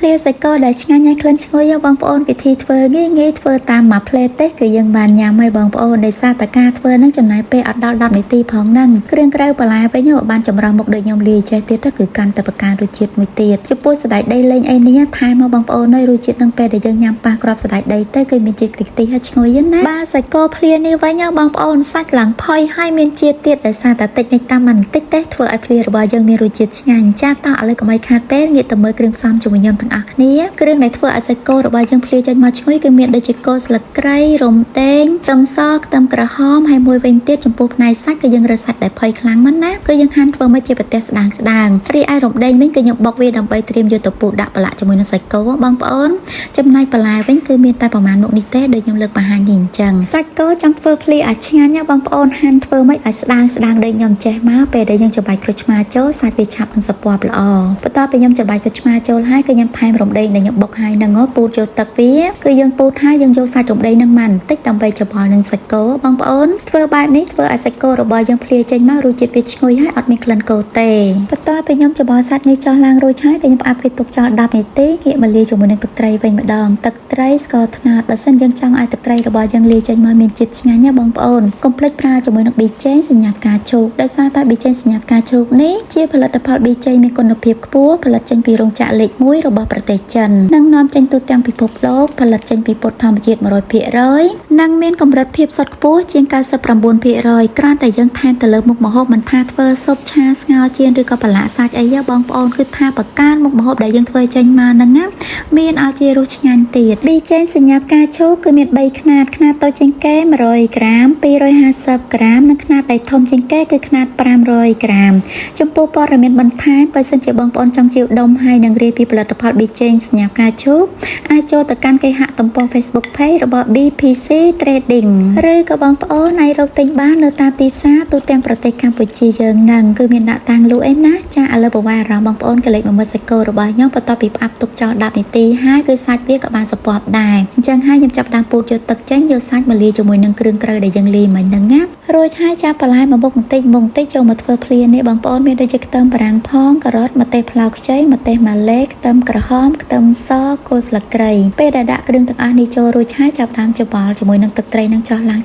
ភ្លាសាច់គោដែលឆ្ងាញ់ញ៉ាំក្លិនឈ្ងុយបងប្អូនវិធីធ្វើងាយធ្វើតាមមួយផ្លែទេគឺយើងបានញ៉ាំហើយបងប្អូនដោយសារតែការធ្វើនឹងចំណាយពេលអត់ដល់10នាទីផងហ្នឹងគ្រឿងក្រៅបន្លែវិញបានចម្រោះមុខដូចខ្ញុំលាយចេះទៀតទៅគឺកាន់តែបង្កើនរសជាតិមួយទៀតចំពោះសណ្តែកដីលេងអីនេះថែមមកបងប្អូនហើយរសជាតិនឹងពេលដែលយើងញ៉ាំប៉ះក្របសណ្តែកដីទៅគឺមានជាតិខ្ទិះហើយឈ្ងុយណាបាទសាច់គោភ្លានេះវិញបងប្អូនសាច់ឡើងផុយហើយមានជាតិទៀតដោយសារតែតិចនេះតាមមិនតិចទេធ្វើឲ្យភ្លារបស់យើងមានរសជាតិឆ្ងាញ់ចាតោះឥឡូវកុំឲ្យខាតពេលងាកទៅមើលគ្រឿងផ្សំជាមួយខ្ញុំទាំងអស់គ្នាគ្រឿងដែលធ្វើឲ្យសាច់គោរបស់យើងភ្លាចេញមកឈ្ងុយគឺមានដូចជាគល់ស្លឹកគ្រៃរំដេងខ្ទឹមសខ្ទឹមក្រហមហើយមួយវិញទៀតចំពោះផ្នែកសាច់គឺយើងរើសសាច់ដែលផុយខ្លាំងមិនណាគឺយើងហាន់ធ្វើមកជាប្រទេសស្ដាងរីឯរំដេងវិញគឺខ្ញុំបុកវាដើម្បីត្រៀមយកទៅពូតដាក់ប្រឡាក់ជាមួយនឹងសាច់គោបងប្អូនចំណែកបន្លែវិញគឺមានតែប្រមាណមុខនេះទេដូចខ្ញុំលើកបង្ហាញនេះអញ្ចឹងសាច់គោចង់ធ្វើភ្លាឲ្យឆ្ងាញ់បងប្អូនហាន់ធ្វើមិនឲ្យស្ដាងដូចខ្ញុំចេះមកពេលដែលយើងច្របាច់ក្រូចឆ្មាចូលសាច់វាឆាប់នឹងសពពណ៌ល្អបន្ទាប់ពីខ្ញុំច្របាច់ក្រូចឆ្មាចូលហើយគឺខ្ញុំថែមរំដេងដែលខ្ញុំបុកហើយនឹងពូតយកទឹកវាគឺយើងពូតហើយយើងយកសាច់រំដេងនឹងមកបន្តិចដើម្បីច្របល់នឹងសាច់គោបងប្អូនធ្វើបែបនេះធ្វើឲ្យសាច់គោរបស់យើងភ្លាចេញមករសជាតិវាឈ្ងុយហើយអត់មានក្លិនគោទេបន្ទាប់ពីខ្ញុំច្របល់សាច់នេះចោះឡើងរួចហើយគឺខ្ញុំផ្អាប់វាទុកចោល10នាទីងាកមកលាយជាមួយនឹងទឹកត្រីវិញម្ដងទឹកត្រីស្ករត្នោតបើសិនយើងចង់ឲ្យទឹកត្រីរបស់យើងលាយចេញមកមានជាតិឆ្ងាញ់ណាបងប្អូនកុំភ្លេចប្រើជាមួយនឹងប៊ីចេងសញ្ញាផ្កាឈូកដោយសារតែប៊ីចេងសញ្ញាផ្កាឈូកនេះជាផលិតផលប៊ីចេងមានគុណភាពខ្ពស់ផលិតចេញពីរោងចក្រលេខ1របស់ប្រទេសចិននិងនាំចេញទូទាំងពិភពលោកផលិតចេញពីពុទ្ធធម្មជាតិ 100% និងមានកម្រិតភាពសុទ្ធខ្ពស់ជាង 99% គ្រាន់តែយើងថែមទៅលើមុខម្ហូបមិនថាធ្វើស៊ុបឆាស្ងោរចៀនឬក៏បន្លាក់សាច់អីបងប្អូនគឺថាបង្កើនមុខម្ហូបដែលយើងធ្វើចេញមកហ្នឹងណាមានឲ្យជារសឆ្ងាញ់ទៀតប៊ីចេងសញ្ញាផ្កាឈូកគឺមាន3ខ្នាតតូចជាងគេ100ក្រាម250ក្រាមនិងខ្នាតដែលធំជាងគេគឺខ្នាត500ក្រាមចំពោះព័ត៌មានបន្ថែមបើសិនជាបងប្អូនចង់ជាវដុំហើយនឹងរៀបពីផលិតផលប៊ីចេងសញ្ញាផ្កាឈូកអាចចូលទៅកាន់គេហទំព័រ Facebook Page របស់ BPC Trading ឬក៏បងប្អូនអាចរកទិញបាននៅតាមទីផ្សារទូទាំងប្រទេសកម្ពុជាយើងហ្នឹងគឺមានដាក់តាំងលក់ឯណាចាឥឡូវបវាអារម្មណ៍បងប្អូនក៏លេចមកមើលសាច់គោរបស់ខ្ញុំបន្ទាប់ពីផ្អាប់ទុកចោល10នាទីហើយគឺសាច់វាក៏បានសពប់ដែរអញ្ចឹងហើយខ្ញុំចាប់ផ្ដើមពូតយកទឹកចេញយកសាច់មកលាយជាមួយនឹងគ្រឿងក្រៅដែលយើងលាយមិញហ្នឹងណារួចហើយចាប់បន្លែមកបុកបន្តិចចូលមកធ្វើភ្លានេះបងប្អូនមានដូចជាខ្ទឹមបារាំងផងការ៉ុតម្ទេសផ្លោកខ្ចីម្ទេសម៉ាឡេខ្ទឹមក្រហមខ្ទឹមសគល់ស្លឹកគ្រៃពេលដែលដាក់គ្រឿងទាំងអស់នេះចូលរួចហើយចាប់ផ្ដើមច្របល់ជាមួយនឹងទឹកត្រីនឹងចោះឡើង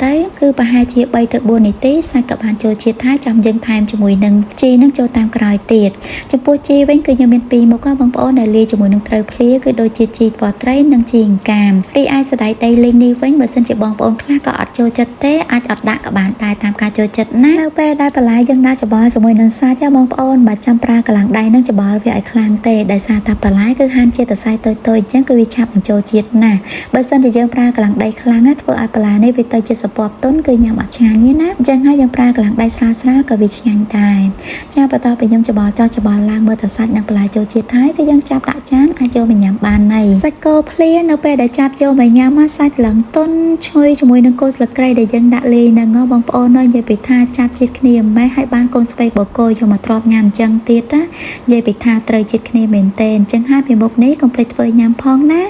ទៅគឺប្រហែលជា3ទៅ4នាទីសាច់ក៏បានចូលជាតិហើយចាំយើងថែមជាមួយនឹងជីនឹងចូលតាមក្រោយទៀតចំពោះជីវិញគឺខ្ញុំមាន2មុខបងប្អូនដែលលាយជាមួយនឹងត្រូវភ្លាគឺដូចជាជីពណ៌ត្រីនិងជីអង្កាមរីឯសណ្តែកដីលីងនេះវិញបើសិនជាបងប្អូនខ្លះក៏អត់ចូលចិត្តទេអាចអត់ដាក់ក៏បានដែរតាមការចូលចិត្តណានៅពេលដែលបន្លែយើងដាក់ច្របល់ជាមួយនឹងសាច់បងប្អូនបើចាំប្រើកម្លាំងដៃនឹងច្របល់វាឲ្យខ្លាំងទេដោយសារតែបន្លែគឺហាន់ជាសរសៃតូចៗអញ្ចឹងគឺវាឆាប់នឹងចូលជាតិណាបើសិនជាយើងប្រើកម្លាំងដៃខ្លាំងណាធ្វើឲ្យបន្លែនេះវាទៅជាសពពទុនគឺញ៉ាំអត់ឆ្ងាញ់ទេណាអញ្ចឹងហើយយើងប្រើកម្លាំងដៃស្រាលក៏វាឆ្ងាញ់ដែរចាបន្ទាប់ពីខ្ញុំច្របល់ឡើងមើលទៅសាច់និងបន្លែចូលជាតិហើយគឺយើងចាប់ដាក់ចានអាចយកមកញ៉ាំបានហើយសាច់គោភ្លានៅពេលដែលចាប់យកមកញ៉ាំមកសាច់ឡើងទន់ឈ្ងុយជាមួយនឹងគល់ស្លឹកគ្រៃដែលយើងដាក់លេងហ្នឹងបងប្អូននិយាយពីថាចាប់ជាតិគ្នាម៉េះឲ្យបានកូនស្ពៃបកគោយកមកទ្រាំញ៉ាំអញ្ចឹងទៀតណានិយាយពីថាត្រូវជាតិគ្នាមែនតើអញ្ចឹងហើយពីមុខនេះកុំភ្លេចធ្វើញ៉ាំផងណា